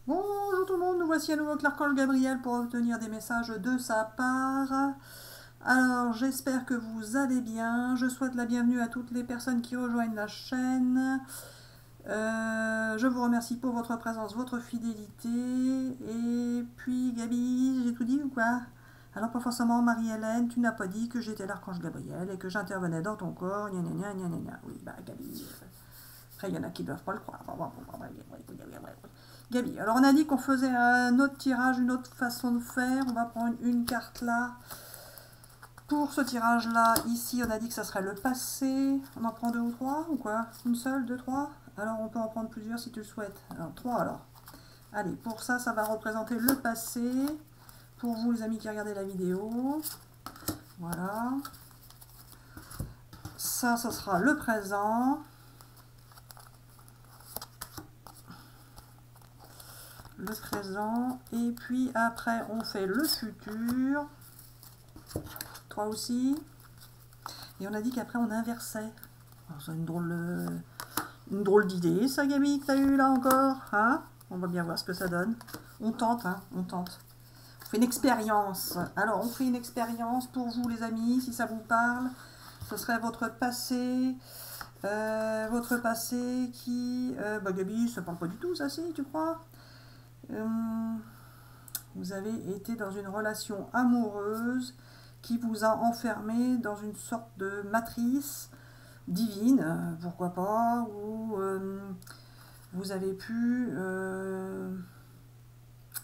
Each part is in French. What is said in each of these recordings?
Bonjour tout le monde, nous voici à nouveau avec l'Archange Gabriel pour obtenir des messages de sa part. Alors j'espère que vous allez bien, je souhaite la bienvenue à toutes les personnes qui rejoignent la chaîne. Je vous remercie pour votre présence, votre fidélité. Et puis Gabi, j'ai tout dit ou quoi? Alors pas forcément Marie-Hélène, tu n'as pas dit que j'étais l'Archange Gabriel et que j'intervenais dans ton corps, gna gna gna gna gna gna. Oui, bah Gabi, après il y en a qui ne doivent pas le croire. Gabi, alors on a dit qu'on faisait un autre tirage, une autre façon de faire. On va prendre une carte là. Pour ce tirage-là, ici, on a dit que ça serait le passé. On en prend deux ou trois ou quoi? Une seule, deux, trois? Alors on peut en prendre plusieurs si tu le souhaites. Alors trois alors. Allez, pour ça, ça va représenter le passé. Pour vous les amis qui regardez la vidéo. Voilà. Ça sera le présent. Le présent. Et puis après, on fait le futur. 3 aussi. Et on a dit qu'après, on inversait. C'est une drôle d'idée, ça, Gabi, que t'as eu là encore. Hein? On va bien voir ce que ça donne. On tente, hein, on tente. On fait une expérience. Alors, on fait une expérience pour vous, les amis, si ça vous parle. Ce serait votre passé. Votre passé qui... bah, Gabi, ça parle pas du tout, ça, si, tu crois? Vous avez été dans une relation amoureuse qui vous a enfermé dans une sorte de matrice divine, pourquoi pas, où vous avez pu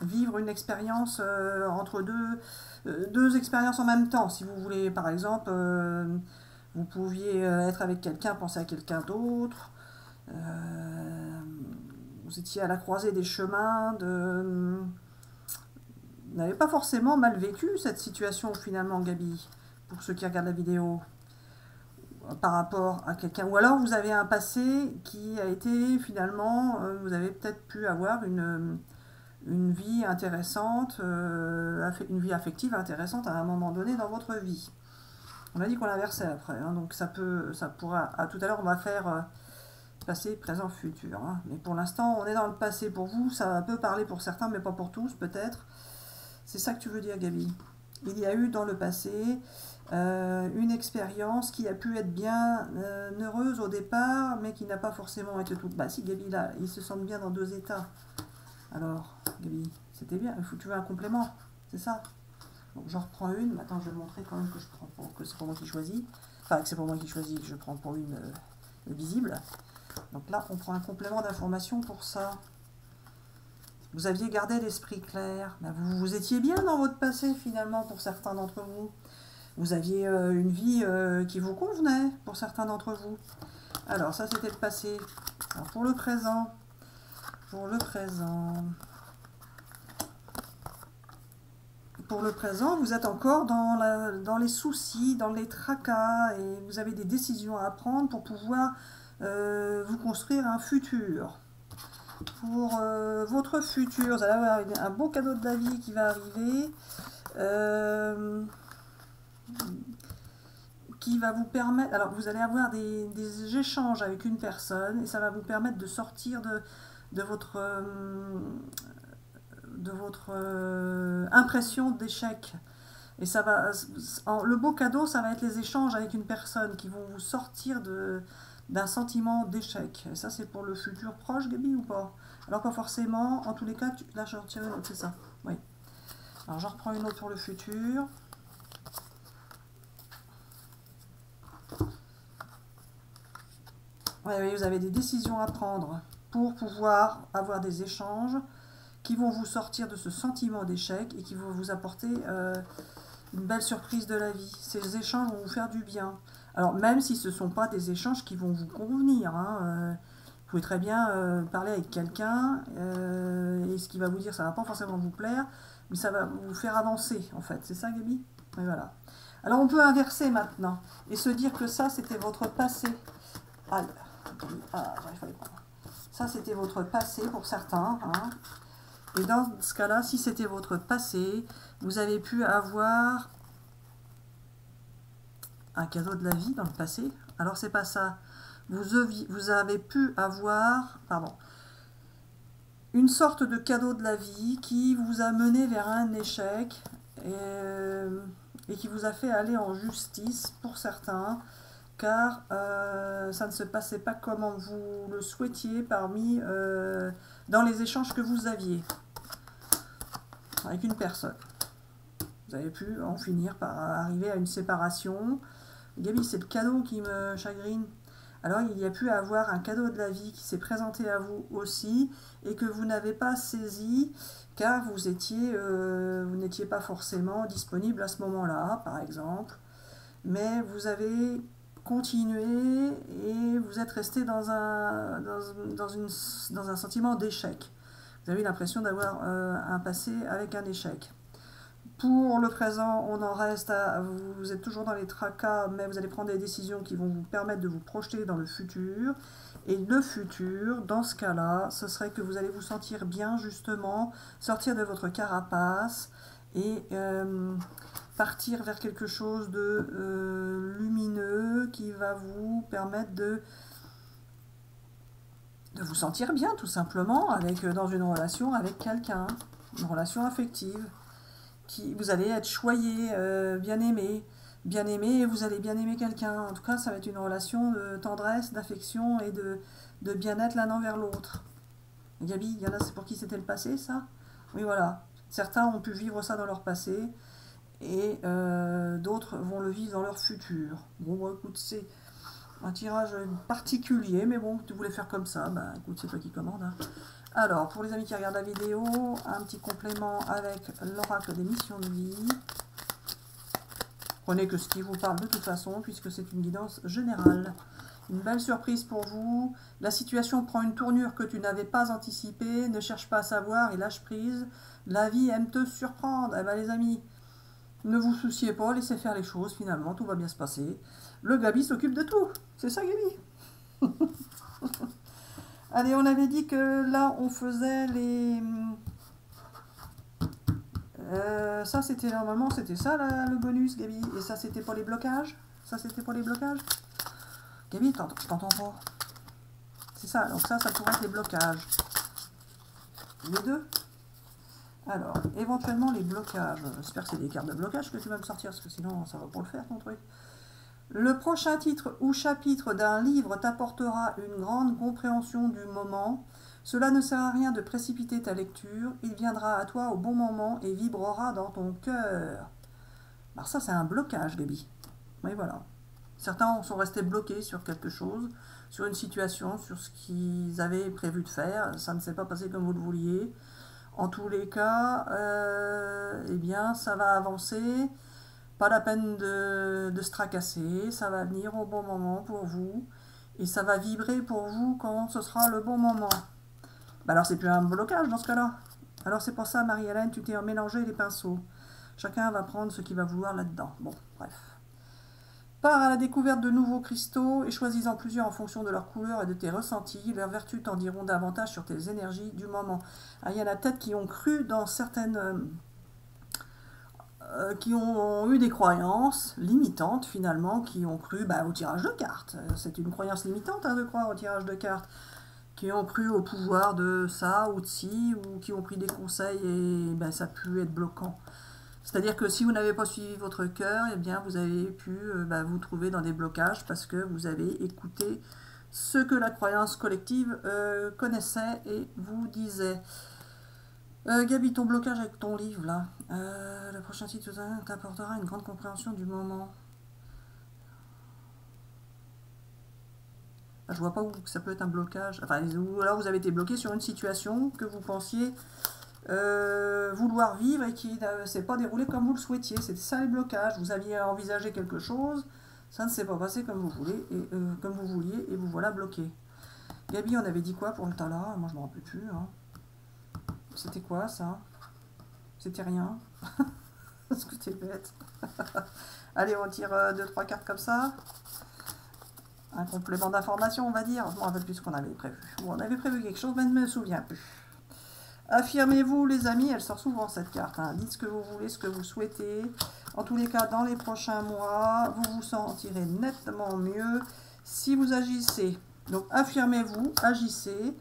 vivre une expérience entre deux expériences en même temps. Si vous voulez, par exemple, vous pouviez être avec quelqu'un, penser à quelqu'un d'autre. Vous étiez à la croisée des chemins vous n'avez pas forcément mal vécu cette situation finalement, Gabi, pour ceux qui regardent la vidéo, par rapport à quelqu'un. Ou alors vous avez un passé qui a été finalement, vous avez peut-être pu avoir une vie intéressante, une vie affective intéressante à un moment donné dans votre vie. On a dit qu'on l'inversait après, hein, donc ça pourra. Tout à l'heure, on va faire passé, présent, futur. Hein. Mais pour l'instant, on est dans le passé pour vous. Ça peut parler pour certains, mais pas pour tous, peut-être. C'est ça que tu veux dire, Gabi. Il y a eu dans le passé une expérience qui a pu être bien heureuse au départ, mais qui n'a pas forcément été toute. Bah si, Gabi, là, ils se sentent bien dans deux états. Alors, Gabi, c'était bien. Il faut que tu veux un complément, c'est ça. Donc j'en reprends une. Maintenant, je vais te montrer quand même que je prends pour, que c'est pas moi qui choisis. Enfin, que c'est pas moi qui choisis, que je prends pour une visible. Donc là, on prend un complément d'information pour ça. Vous aviez gardé l'esprit clair. Ben vous étiez bien dans votre passé, finalement, pour certains d'entre vous. Vous aviez une vie qui vous convenait, pour certains d'entre vous. Alors, ça, c'était le passé. Alors, pour le présent. Pour le présent, vous êtes encore dans les soucis, dans les tracas, et vous avez des décisions à prendre pour pouvoir vous construire un futur. Pour votre futur, vous allez avoir un beau cadeau de la vie qui va arriver, qui va vous permettre... Alors, vous allez avoir des échanges avec une personne, et ça va vous permettre de sortir de votre... impression d'échec. Et ça va, le beau cadeau, ça va être les échanges avec une personne qui vont vous sortir d'un sentiment d'échec. Et ça, c'est pour le futur proche, Gabi, ou pas? Alors, pas forcément. En tous les cas, là, je retire une autre, c'est ça. Oui. Alors, j'en reprends une autre pour le futur. Oui, vous avez des décisions à prendre pour pouvoir avoir des échanges qui vont vous sortir de ce sentiment d'échec et qui vont vous apporter une belle surprise de la vie. Ces échanges vont vous faire du bien. Alors même si ce ne sont pas des échanges qui vont vous convenir, hein, vous pouvez très bien parler avec quelqu'un et ce qu'il va vous dire, ça ne va pas forcément vous plaire, mais ça va vous faire avancer en fait. C'est ça, Gabi? Et voilà. Alors on peut inverser maintenant et se dire que ça c'était votre passé. Ça c'était votre passé pour certains. Hein. Et dans ce cas-là, si c'était votre passé, vous avez pu avoir un cadeau de la vie dans le passé. Alors c'est pas ça. Vous avez pu avoir, pardon, une sorte de cadeau de la vie qui vous a mené vers un échec et qui vous a fait aller en justice pour certains, car ça ne se passait pas comme vous le souhaitiez dans les échanges que vous aviez avec une personne. Vous avez pu en finir par arriver à une séparation. Gabi, c'est le cadeau qui me chagrine. Alors, il y a pu avoir un cadeau de la vie qui s'est présenté à vous aussi et que vous n'avez pas saisi car vous n'étiez pas forcément disponible à ce moment-là, par exemple. Mais vous avez continué et vous êtes resté dans un sentiment d'échec. Vous avez l'impression d'avoir un passé avec un échec. Pour le présent, on en reste à... Vous êtes toujours dans les tracas, mais vous allez prendre des décisions qui vont vous permettre de vous projeter dans le futur. Et le futur, dans ce cas-là, ce serait que vous allez vous sentir bien, justement, sortir de votre carapace et partir vers quelque chose de lumineux qui va vous permettre de vous sentir bien, tout simplement, dans une relation avec quelqu'un, une relation affective. Vous allez être choyé, bien aimé, et vous allez bien aimer quelqu'un. En tout cas, ça va être une relation de tendresse, d'affection et de bien-être l'un envers l'autre. Gabi, il y en a, c'est pour qui c'était le passé, ça? Oui, voilà. Certains ont pu vivre ça dans leur passé et d'autres vont le vivre dans leur futur. Bon, bah, écoute, c'est un tirage particulier, mais bon, tu voulais faire comme ça, bah écoute, c'est toi qui commande, hein. Alors, pour les amis qui regardent la vidéo, un petit complément avec l'oracle des missions de vie. Prenez que ce qui vous parle de toute façon, puisque c'est une guidance générale. Une belle surprise pour vous. La situation prend une tournure que tu n'avais pas anticipée. Ne cherche pas à savoir et lâche prise. La vie aime te surprendre. Eh bien, les amis, ne vous souciez pas, laissez faire les choses. Finalement, tout va bien se passer. Le Gabi s'occupe de tout. C'est ça, Gabi. Allez, on avait dit que là, on faisait les... ça, c'était normalement, c'était ça, là, le bonus, Gabi. Et ça, c'était pour les blocages. Ça, c'était pour les blocages. Gabi, je t'entends pas. C'est ça, donc ça pourrait être les blocages. Les deux. Alors, éventuellement, les blocages. J'espère que c'est des cartes de blocage que tu vas me sortir, parce que sinon, ça va pas le faire, ton truc. Le prochain titre ou chapitre d'un livre t'apportera une grande compréhension du moment. Cela ne sert à rien de précipiter ta lecture. Il viendra à toi au bon moment et vibrera dans ton cœur. Alors ça, c'est un blocage, Gabi. Oui, voilà. Certains sont restés bloqués sur quelque chose, sur une situation, sur ce qu'ils avaient prévu de faire. Ça ne s'est pas passé comme vous le vouliez. En tous les cas, eh bien, ça va avancer. Pas la peine de se tracasser, ça va venir au bon moment pour vous, et ça va vibrer pour vous quand ce sera le bon moment. Bah alors c'est plus un blocage dans ce cas-là. Alors c'est pour ça, Marie-Hélène, tu t'es mélangé les pinceaux. Chacun va prendre ce qu'il va vouloir là-dedans. Bon, bref. Pars à la découverte de nouveaux cristaux et choisis-en plusieurs en fonction de leur couleur et de tes ressentis. Leurs vertus t'en diront davantage sur tes énergies du moment. Ah, il y en a peut-être qui ont cru dans certaines... qui ont eu des croyances limitantes finalement, qui ont cru au tirage de cartes. C'est une croyance limitante de croire au tirage de cartes. Qui ont cru au pouvoir de ça ou de ci, ou qui ont pris des conseils et ça a pu être bloquant. C'est-à-dire que si vous n'avez pas suivi votre cœur, eh bien vous avez pu vous trouver dans des blocages parce que vous avez écouté ce que la croyance collective connaissait et vous disait. Gabi, ton blocage avec ton livre, là. Le prochain titre t'apportera une grande compréhension du moment. Je vois pas où ça peut être un blocage. Enfin, ou alors vous avez été bloqué sur une situation que vous pensiez vouloir vivre et qui ne s'est pas déroulé comme vous le souhaitiez. C'était ça les blocages. Vous aviez envisagé quelque chose, ça ne s'est pas passé comme vous voulez et comme vous vouliez et vous voilà bloqué. Gabi, on avait dit quoi pour le Tala? Moi je me rappelle plus. Hein. C'était quoi ça? C'était rien. Parce que t'es bête. Allez, on tire 2-3 cartes comme ça. Un complément d'information, on va dire. Je ne me rappelle plus ce qu'on avait prévu. Bon, on avait prévu quelque chose, mais je ne me souviens plus. Affirmez-vous, les amis. Elle sort souvent, cette carte. Hein. Dites ce que vous voulez, ce que vous souhaitez. En tous les cas, dans les prochains mois, vous vous sentirez nettement mieux si vous agissez. Donc, affirmez-vous, agissez.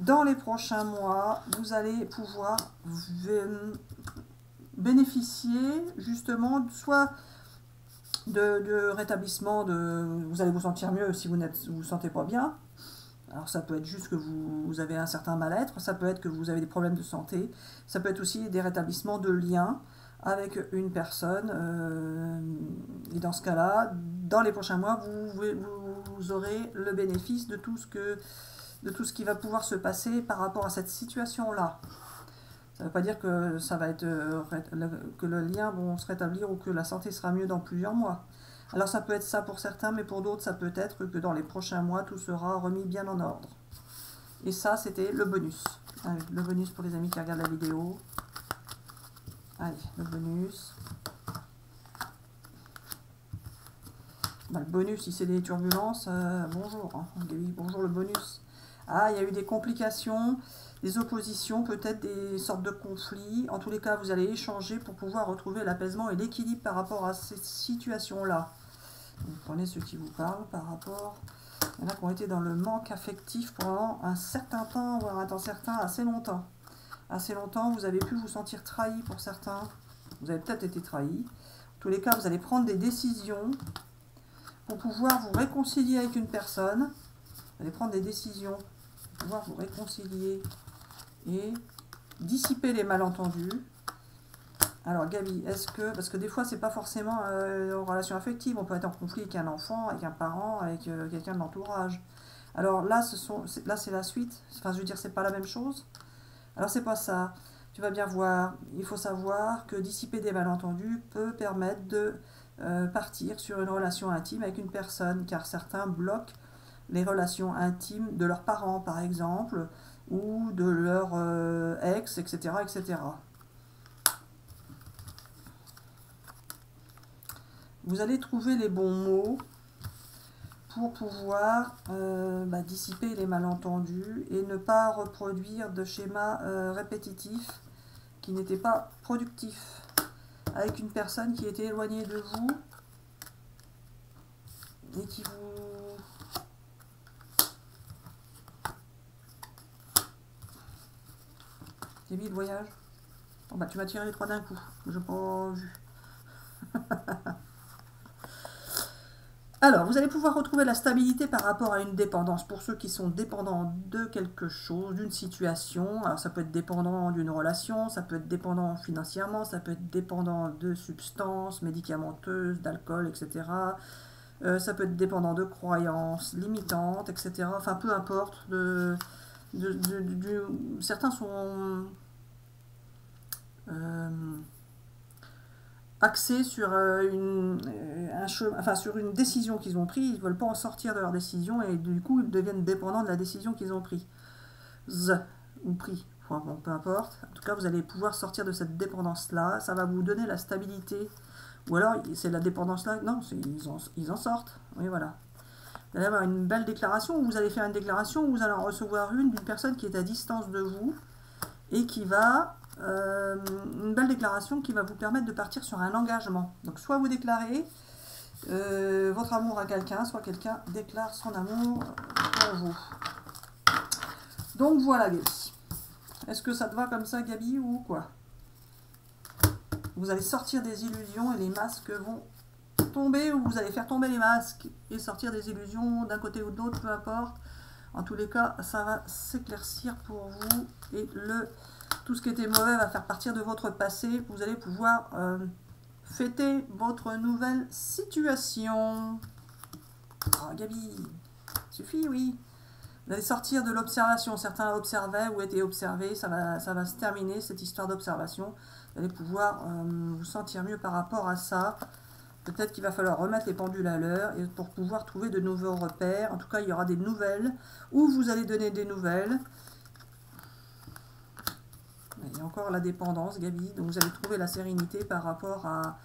dans les prochains mois, vous allez pouvoir bénéficier justement soit de rétablissement, vous allez vous sentir mieux si vous ne vous sentez pas bien. Alors ça peut être juste que vous avez un certain mal-être, ça peut être que vous avez des problèmes de santé, ça peut être aussi des rétablissements de liens avec une personne. Et dans ce cas-là, dans les prochains mois, vous aurez le bénéfice de tout ce qui va pouvoir se passer par rapport à cette situation-là. Ça ne veut pas dire que ça va être que le lien va se rétablir ou que la santé sera mieux dans plusieurs mois. Alors ça peut être ça pour certains, mais pour d'autres, ça peut être que dans les prochains mois, tout sera remis bien en ordre. Et ça, c'était le bonus. Allez, le bonus pour les amis qui regardent la vidéo. Allez, le bonus. Bah, le bonus, si c'est des turbulences, bonjour. Hein, bonjour le bonus. Ah, il y a eu des complications, des oppositions, peut-être des sortes de conflits. En tous les cas, vous allez échanger pour pouvoir retrouver l'apaisement et l'équilibre par rapport à ces situations-là. Vous prenez ceux qui vous parlent par rapport... Il y en a qui ont été dans le manque affectif pendant un certain temps, voire un temps certain, assez longtemps. Assez longtemps, vous avez pu vous sentir trahi pour certains. Vous avez peut-être été trahi. En tous les cas, vous allez prendre des décisions pour pouvoir vous réconcilier avec une personne. Vous allez prendre des décisions pour pouvoir vous réconcilier et dissiper les malentendus. Alors Gabi, est-ce que... Parce que des fois, c'est pas forcément en relation affective. On peut être en conflit avec un enfant, avec un parent, avec quelqu'un de l'entourage. Alors là, là c'est la suite. Enfin, je veux dire, c'est pas la même chose. Alors c'est pas ça. Tu vas bien voir. Il faut savoir que dissiper des malentendus peut permettre de partir sur une relation intime avec une personne. Car certains bloquent les relations intimes de leurs parents, par exemple, ou de leur ex, etc., etc. Vous allez trouver les bons mots pour pouvoir dissiper les malentendus et ne pas reproduire de schémas répétitifs qui n'étaient pas productifs avec une personne qui était éloignée de vous et qui vous... J'ai mis le voyage. Bon, bah, tu m'as tiré les trois d'un coup. Je n'ai pas vu. Alors, vous allez pouvoir retrouver la stabilité par rapport à une dépendance. Pour ceux qui sont dépendants de quelque chose, d'une situation, alors ça peut être dépendant d'une relation, ça peut être dépendant financièrement, ça peut être dépendant de substances médicamenteuses, d'alcool, etc. Ça peut être dépendant de croyances limitantes, etc. Enfin, peu importe. Certains sont... axés sur sur une décision qu'ils ont prise, ils ne veulent pas en sortir de leur décision et du coup ils deviennent dépendants de la décision qu'ils ont prise. Ou pris, enfin, bon, peu importe. En tout cas, vous allez pouvoir sortir de cette dépendance-là, ça va vous donner la stabilité. Ou alors, c'est la dépendance-là, non, ils en sortent. Oui, voilà. Vous allez avoir une belle déclaration, ou vous allez faire une déclaration, ou vous allez en recevoir une d'une personne qui est à distance de vous et qui va... une belle déclaration qui va vous permettre de partir sur un engagement. Donc soit vous déclarez votre amour à quelqu'un, soit quelqu'un déclare son amour pour vous. Donc voilà Gabi. Est-ce que ça te va comme ça Gabi ou quoi? Vous allez sortir des illusions et les masques vont tomber, ou vous allez faire tomber les masques et sortir des illusions d'un côté ou de l'autre, peu importe. En tous les cas, ça va s'éclaircir pour vous et tout ce qui était mauvais va faire partir de votre passé. Vous allez pouvoir fêter votre nouvelle situation. Oh, Gabi, suffit, oui. Vous allez sortir de l'observation. Certains observaient ou étaient observés. Ça va se terminer, cette histoire d'observation. Vous allez pouvoir vous sentir mieux par rapport à ça. Peut-être qu'il va falloir remettre les pendules à l'heure et pour pouvoir trouver de nouveaux repères. En tout cas, il y aura des nouvelles ou vous allez donner des nouvelles. Il y a encore la dépendance, Gabi. Donc vous allez trouver la sérénité par rapport à...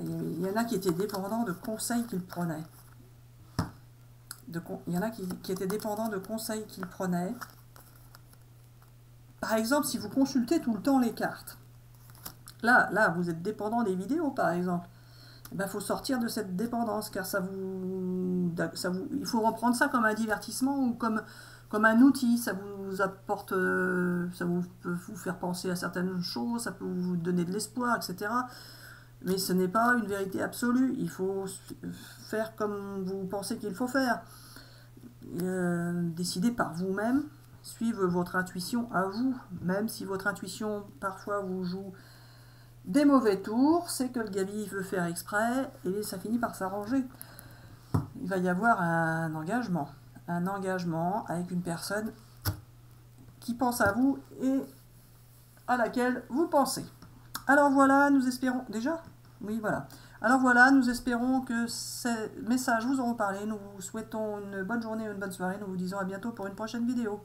Il y en a qui étaient dépendants de conseils qu'ils prenaient. Il y en a qui étaient dépendants de conseils qu'ils prenaient. Par exemple, si vous consultez tout le temps les cartes. Là, vous êtes dépendant des vidéos, par exemple. Il faut sortir de cette dépendance, car il faut reprendre ça comme un divertissement ou comme comme un outil, ça vous apporte, ça peut vous faire penser à certaines choses, ça peut vous donner de l'espoir, etc. Mais ce n'est pas une vérité absolue, il faut faire comme vous pensez qu'il faut faire. Décidez par vous-même, suivre votre intuition à vous, même si votre intuition parfois vous joue des mauvais tours, c'est que le gabi veut faire exprès et ça finit par s'arranger. Il va y avoir un engagement avec une personne qui pense à vous et à laquelle vous pensez. Alors voilà, nous espérons... Déjà? Oui, voilà. Alors voilà, nous espérons que ces messages vous auront parlé. Nous vous souhaitons une bonne journée, une bonne soirée. Nous vous disons à bientôt pour une prochaine vidéo.